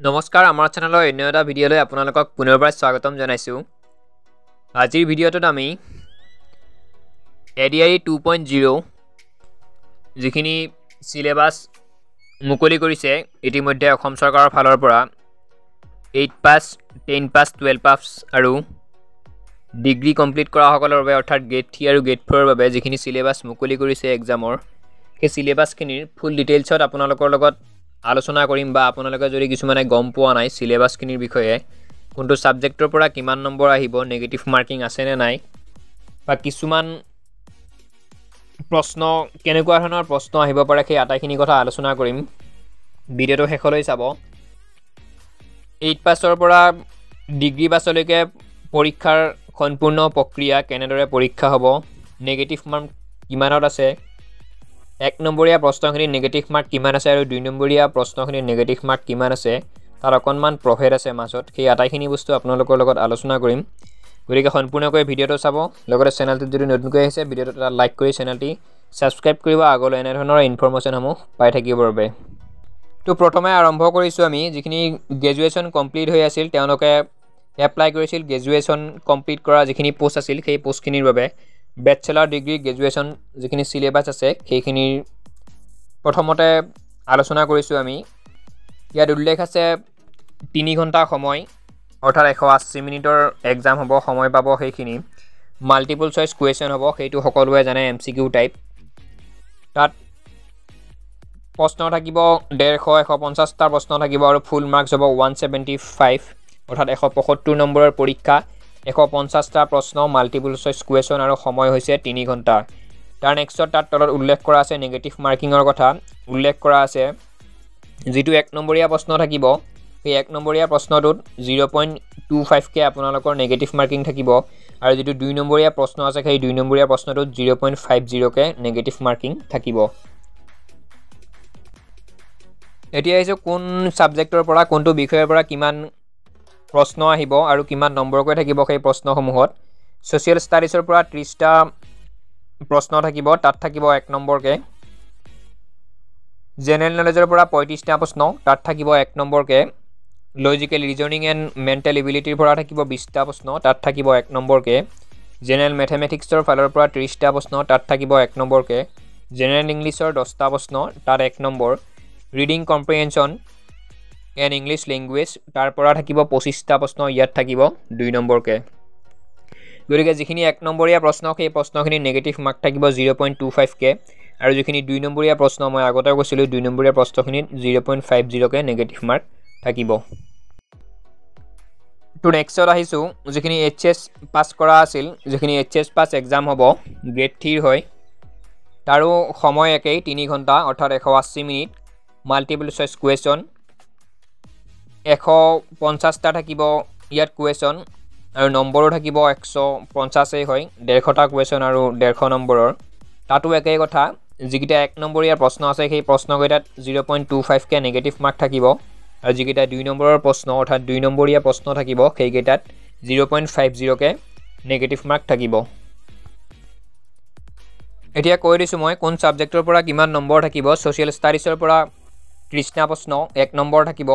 নমস্কাৰ আমাৰ চেনেলৰ অন্য এটা ভিডিঅ'লৈ আপোনালোকক পুনৰবাৰ স্বাগতম জনাইছোঁ। আজিৰ ভিডিঅ'টোত আমি ADRE 2.0 যিখিনি সিলেবাস মুকলি কৰিছে ইতিমধ্যে অসম চৰকাৰৰ ফালৰ পৰা 8 পাছ 10 পাছ 12 পাছ আৰু ডিগ্ৰী কমপ্লিট কৰা সকলৰ বাবে অৰ্থাৎ গ্ৰেড 3 আৰু গ্ৰেড 4 ৰ বাবে যিখিনি সিলেবাস মুকলি কৰিছে এক্সামৰ সেই সিলেবাসখিনিৰ ফুল ডিটেইলছত আপোনালোকৰ লগত আলোচনা কৰিম বা আপোনালোকে যদি কিছুমানে গম পোৱা নাই সিলেবাসখিনিৰ বিষয়ে কোনটো সাবজেক্টৰ পৰা কিমান নম্বৰ আহিব নেগেটিভ মাৰ্কিং আছে নে নাই বা কিছুমান প্ৰশ্ন কেনেকুৱা ধৰণৰ প্ৰশ্ন আহিব পাৰে সেই আটাইখিনি কথা আলোচনা কৰিম। ভিডিঅ'টো শেষলৈ চাব। 8 পাছৰ পৰা ডিগ্ৰী পাছলৈকে পৰীক্ষাৰ সম্পূৰ্ণ প্ৰক্ৰিয়া কেনেদৰে পৰীক্ষা হ'ব, নেগেটিভ মাৰ্ক কিমানত আছে, 1 নম্বৰীয়া প্ৰশ্নখিনি নেগেটিভ মাৰ্ক কিমান আছে আৰু 2 নম্বৰীয়া প্ৰশ্নখিনি নেগেটিভ মাৰ্ক কিমান আছে তাৰ অকণমান প্ৰভেদ আছে মাজত, সেই আটাইখিনি বস্তু আপোনালোকৰ লগত আলোচনা কৰিম। গতিকে সম্পূৰ্ণকৈ ভিডিঅ'টো চাব, লগতে চেনেলটোত যদি নতুনকৈ আহিছে ভিডিঅ'টো এটা লাইক কৰি চেনেলটি ছাবস্ক্ৰাইব কৰিব আগলৈ এনেধৰণৰ ইনফৰমেশ্যনসমূহ পাই থাকিবৰ বাবে। তো প্ৰথমে আৰম্ভ কৰিছোঁ আমি যিখিনি গ্ৰেজুৱেশ্যন কমপ্লিট হৈ আছিল তেওঁলোকে এপ্লাই কৰিছিল গ্ৰেজুৱেশ্যন কমপ্লিট কৰা যিখিনি পোষ্ট আছিল সেই পোষ্টখিনিৰ বাবে বেচেলাৰ ডিগ্ৰী গ্ৰেজুৱেশ্যন যিখিনি সিলেবাস আছে সেইখিনিৰ প্ৰথমতে আলোচনা কৰিছোঁ আমি। ইয়াত উল্লেখ আছে 3 ঘণ্টা সময় অৰ্থাৎ 180 মিনিটৰ এক্সাম হ'ব, সময় পাব সেইখিনি। মাল্টিপল চইচ কুৱেশ্যন হ'ব, সেইটো সকলোৱে জানে MCQ টাইপ। তাত প্ৰশ্ন থাকিব 150-150টা প্ৰশ্ন থাকিব আৰু ফুল মাৰ্কছ হ'ব 175 অৰ্থাৎ 175 নম্বৰৰ পৰীক্ষা, 150টা প্ৰশ্ন, মাল্টিপল চইচ কুৱেশ্যন আৰু সময় হৈছে 3 ঘণ্টা। তাৰ নেক্সটত তাত তলত উল্লেখ কৰা আছে নেগেটিভ মাৰ্কিঙৰ কথা উল্লেখ কৰা আছে। যিটো 1 নম্বৰীয়া প্ৰশ্ন থাকিব সেই 1 নম্বৰীয়া প্ৰশ্নটোত 0.25কে আপোনালোকৰ নেগেটিভ মাৰ্কিং থাকিব আৰু যিটো 2 নম্বৰীয়া প্ৰশ্ন আছে সেই 2 নম্বৰীয়া প্ৰশ্নটোত 0.50কে নেগেটিভ মাৰ্কিং থাকিব। এতিয়া আহিছোঁ কোন ছাবজেক্টৰ পৰা কোনটো বিষয়ৰ পৰা কিমান প্ৰশ্ন আহিব আৰু কিমান নম্বৰকৈ থাকিব সেই প্ৰশ্নসমূহত। ছ'চিয়েল ষ্টাডিজৰ পৰা 30টা প্ৰশ্ন থাকিব, তাত থাকিব 1 নম্বৰকে। জেনেৰেল নলেজৰ পৰা 35টা প্ৰশ্ন, তাত থাকিব 1 নম্বৰকে। লজিকেল ৰিজনিং এণ্ড মেণ্টেল এবিলিটিৰ পৰা থাকিব 20টা প্ৰশ্ন, তাত থাকিব 1 নম্বৰকে। জেনেৰেল মেথমেটিক্সৰ ফালৰ পৰা 30টা প্ৰশ্ন, তাত থাকিব 1 নম্বৰকে। জেনেৰেল ইংলিছৰ 10টা প্ৰশ্ন, তাত 1 number. Reading comprehension and English language তাৰ পৰা থাকিব 25টা প্ৰশ্ন, ইয়াত থাকিব 2 নম্বৰকে। গতিকে যিখিনি 1 নম্বৰীয়া প্ৰশ্ন সেই প্ৰশ্নখিনি নেগেটিভ মাৰ্ক থাকিব 0.25কে আৰু যিখিনি 2 নম্বৰীয়া প্ৰশ্ন মই আগতে কৈছিলোঁ 2 নম্বৰীয়া প্ৰশ্নখিনিত 0.50কে নেগেটিভ মাৰ্ক থাকিব। তো নেক্সটত আহিছোঁ যিখিনি HS পাছ কৰা আছিল, যিখিনি HS পাছ এক্সাম হ'ব গ্ৰেড 3 হয় তাৰো সময় একেই 3 ঘণ্টা অৰ্থাৎ 180 মিনিট। মাল্টিপল চইচ কুৱেশ্যন 150টা থাকিব ইয়াত কুৱেশ্যন আৰু নম্বৰো থাকিব 150 হয়, 150টা কুৱেশ্যন আৰু 150 নম্বৰৰ। তাতো একেই কথা, যিকেইটা 1 নম্বৰীয়া প্ৰশ্ন আছে সেই প্ৰশ্নকেইটাত 0.25কে নেগেটিভ মাৰ্ক থাকিব আৰু যিকেইটা 2 নম্বৰৰ প্ৰশ্ন অৰ্থাৎ 2 নম্বৰীয়া প্ৰশ্ন থাকিব সেইকেইটাত 0.50কে নেগেটিভ মাৰ্ক থাকিব। এতিয়া কৈ দিছোঁ মই কোন ছাবজেক্টৰ পৰা কিমান নম্বৰ থাকিব। ছ'চিয়েল ষ্টাডিজৰ পৰা 30টা প্ৰশ্ন 1 নম্বৰ থাকিব।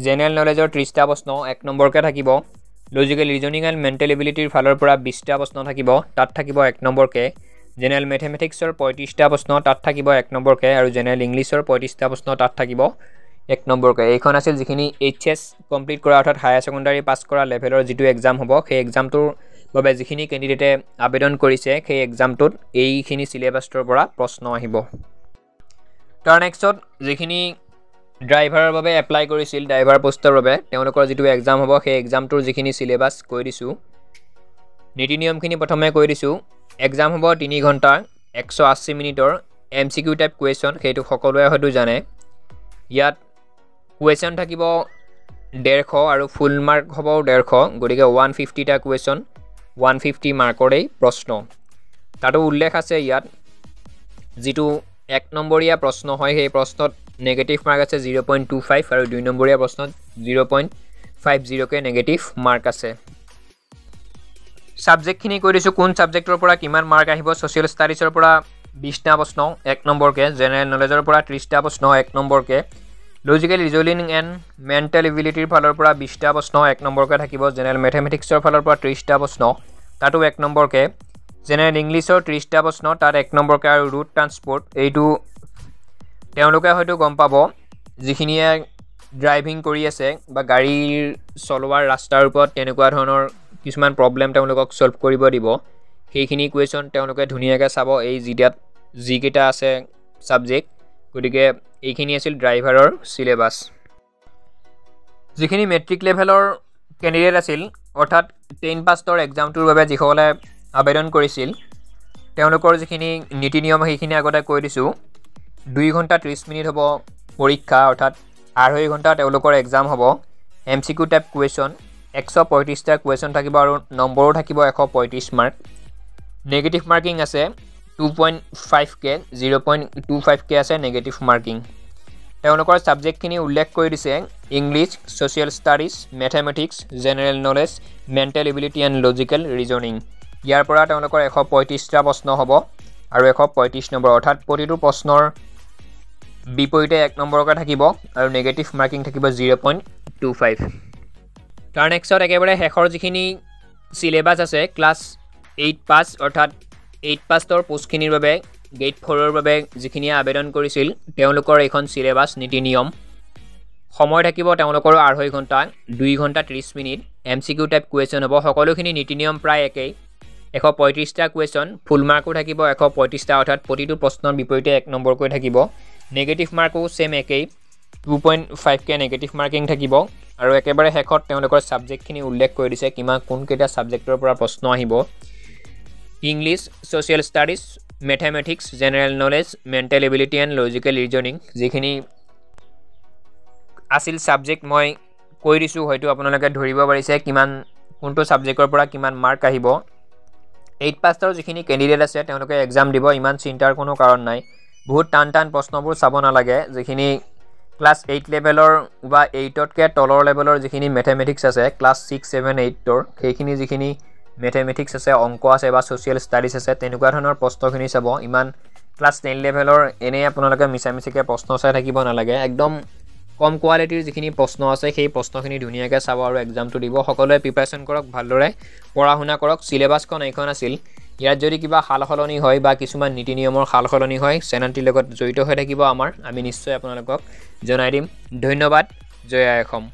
জেনেৰেল নলেজৰ 30টা প্ৰশ্ন 1 নম্বৰকে থাকিব। লজিকেল ৰিজনিং এণ্ড মেণ্টেল এবিলিটিৰ ফালৰ পৰা 20টা প্ৰশ্ন থাকিব, তাত থাকিব 1 নম্বৰকে। জেনেৰেল মেথমেটিক্সৰ 35টা প্ৰশ্ন, তাত থাকিব 1 নম্বৰকে আৰু জেনেৰেল ইংলিছৰ 35টা প্ৰশ্ন, তাত থাকিব 1 নম্বৰকে। এইখন আছিল যিখিনি HS কমপ্লিট কৰা অৰ্থাৎ হায়াৰ ছেকেণ্ডাৰী পাছ কৰা লেভেলৰ যিটো এক্সাম হ'ব সেই এক্সামটোৰ বাবে যিখিনি কেণ্ডিডেটে আবেদন কৰিছে সেই এক্সামটোত এইখিনি চিলেবাছটোৰ পৰা প্ৰশ্ন আহিব। তাৰ নেক্সটত যিখিনি ড্ৰাইভাৰৰ বাবে এপ্লাই কৰিছিল ড্ৰাইভাৰ পোষ্টৰ বাবে তেওঁলোকৰ যিটো এক্সাম হ'ব সেই এক্সামটোৰ যিখিনি চিলেবাছ কৈ দিছোঁ, নীতি নিয়মখিনি প্ৰথমে কৈ দিছোঁ। এক্সাম হ'ব 3 ঘণ্টা 180 মিনিটৰ MCQ টাইপ কুৱেশ্যন, সেইটো সকলোৱে হয়তো জানে। ইয়াত কুৱেশ্যন থাকিব 150 আৰু ফুল মাৰ্ক হ'ব 150, গতিকে 150টা কুৱেশ্যন 150 মাৰ্কৰেই প্ৰশ্ন। তাতো উল্লেখ আছে ইয়াত যিটো 1 নম্বৰীয়া প্ৰশ্ন হয় সেই প্ৰশ্নত নেগেটিভ মাৰ্ক আছে 0.25 আৰু 2 নম্বৰীয়া প্ৰশ্নত 0.50কে নেগেটিভ মাৰ্ক আছে। ছাবজেক্টখিনি কৈ দিছোঁ কোন ছাবজেক্টৰ পৰা কিমান মাৰ্ক আহিব। ছ'চিয়েল ষ্টাডিজৰ পৰা 20টা প্ৰশ্ন 1 নম্বৰকে, জেনেৰেল নলেজৰ পৰা 30টা প্ৰশ্ন 1 নম্বৰকে, লজিকেল ৰিজনিং এণ্ড মেণ্টেল এবিলিটিৰ ফালৰ পৰা 20টা প্ৰশ্ন 1 নম্বৰকৈ থাকিব জেনেৰেল মেথমেটিক্সৰ ফালৰ পৰা 30টা প্ৰশ্ন তাতো 1 নম্বৰকৈ জেনেৰেল ইংলিছৰ 30টা প্ৰশ্ন তাত 1 নম্বৰকৈ আৰু ৰুট ট্ৰান্সপৰ্ট এইটো তেওঁলোকে হয়তো গম পাব যিখিনিয়ে ড্ৰাইভিং কৰি আছে বা গাড়ীৰ চলোৱাৰ ৰাস্তাৰ ওপৰত তেনেকুৱা ধৰণৰ কিছুমান প্ৰব্লেম তেওঁলোকক সলভ কৰিব দিব সেইখিনি কুৱেশ্যন তেওঁলোকে ধুনীয়াকৈ চাব এই যিকেইটা আছে ছাবজেক্ট গতিকে এইখিনি আছিল ড্ৰাইভাৰৰ সিলেবাছ যিখিনি মেট্ৰিক লেভেলৰ কেণ্ডিডেট আছিল অৰ্থাৎ 10 পাছৰ এক্সামটোৰ বাবে যিসকলে আবেদন কৰিছিল তেওঁলোকৰ যিখিনি নীতি নিয়ম সেইখিনি আগতে কৈ দিছোঁ 2 ঘণ্টা 30 মিনিট হ'ব পৰীক্ষা অৰ্থাৎ 2.5 ঘণ্টা তেওঁলোকৰ এক্সাম হ'ব MCQ টাইপ কুৱেশ্যন 135টা কুৱেশ্যন থাকিব আৰু নম্বৰো থাকিব 135 মাৰ্ক নেগেটিভ মাৰ্কিং আছে 2.5k 0.25k আছে নেগেটিভ মাৰ্কিং তেওঁলোকৰ ছাবজেক্টখিনি উল্লেখ কৰি দিছে English social studies mathematics general knowledge mental ability and logical reasoning ইয়াৰ পৰা তেওঁলোকৰ 135টা প্ৰশ্ন হ'ব আৰু 135 নম্বৰ অৰ্থাৎ প্ৰতিটো প্ৰশ্নৰ বিপৰীতে 1 নম্বৰকৈ থাকিব আৰু নেগেটিভ মাৰ্কিং থাকিব 0.25 তাৰ নেক্সট একেবাৰে শেষৰ যিখিনি সিলেবাছ আছে ক্লাছ 8 পাছ অৰ্থাৎ 8 পাছৰ পোষ্টখিনিৰ বাবে গেট 4ৰ বাবে যিখিনি আবেদন কৰিছিল তেওঁলোকৰ এখন সিলেবাছ নীতি নিয়ম সময় থাকিব তেওঁলোকৰ 2.5 ঘণ্টা 2 ঘণ্টা 30 মিনিট MCQ টাইপ কুৱেশ্যন হ'ব সকলোখিনি নীতি নিয়ম প্ৰায় একেই 135টা কুৱেশ্যন ফুল মাৰ্কো থাকিব 135টা অৰ্থাৎ প্ৰতিটো প্ৰশ্নৰ বিপৰীতে 1 নম্বৰকৈ থাকিব নেগেটিভ মাৰ্কো সেম একেই 2.5k নেগেটিভ মাৰ্কিং থাকিব আৰু একেবাৰে শেষত তেওঁলোকৰ ছাবজেক্টখিনি উল্লেখ কৰি দিছে কোনকেইটা ছাবজেক্টৰ পৰা প্ৰশ্ন আহিব English social studies mathematics general knowledge mental ability and logical reasoning যিখিনি আছিল ছাবজেক্ট মই কৈ দিছোঁ হয়তো আপোনালোকে ধৰিব পাৰিছে কোনটো ছাবজেক্টৰ পৰা কিমান মাৰ্ক আহিব 8 পাছৰ যিখিনি কেণ্ডিডেট আছে তেওঁলোকে এক্সাম দিব ইমান চিন্তাৰ কোনো কাৰণ নাই বহুত টান প্ৰশ্নবোৰ চাব নালাগে যিখিনি ক্লাছ 8 লেভেলৰ বা 8তকৈ তলৰ লেভেলৰ যিখিনি মেথমেটিক্স আছে ক্লাছ 6 7 8ৰ সেইখিনি যিখিনি মেথমেটিক্স আছে অংক আছে বা ছ'চিয়েল ষ্টাডিজ আছে তেনেকুৱা ধৰণৰ প্ৰশ্নখিনি চাব ইমান ক্লাছ 10 লেভেলৰ এনেই আপোনালোকে মিছামিছিকৈ প্ৰশ্ন চাই থাকিব নালাগে একদম কম কোৱালিটিৰ যিখিনি প্ৰশ্ন আছে সেই প্ৰশ্নখিনি ধুনীয়াকৈ চাব আৰু এক্সামটো দিব সকলোৱে প্ৰিপাৰেশ্যন কৰক ভালদৰে পঢ়া শুনা কৰক সিলেবাছখন এইখন আছিল ইয়াত যদি কিবা সাল সলনি হয় বা কিছুমান নীতি নিয়মৰ সাল সলনি হয় চেনেলটিৰ লগত জড়িত হৈ থাকিব আমি নিশ্চয় আপোনালোকক জনাই দিম ধন্যবাদ জয় আই অসম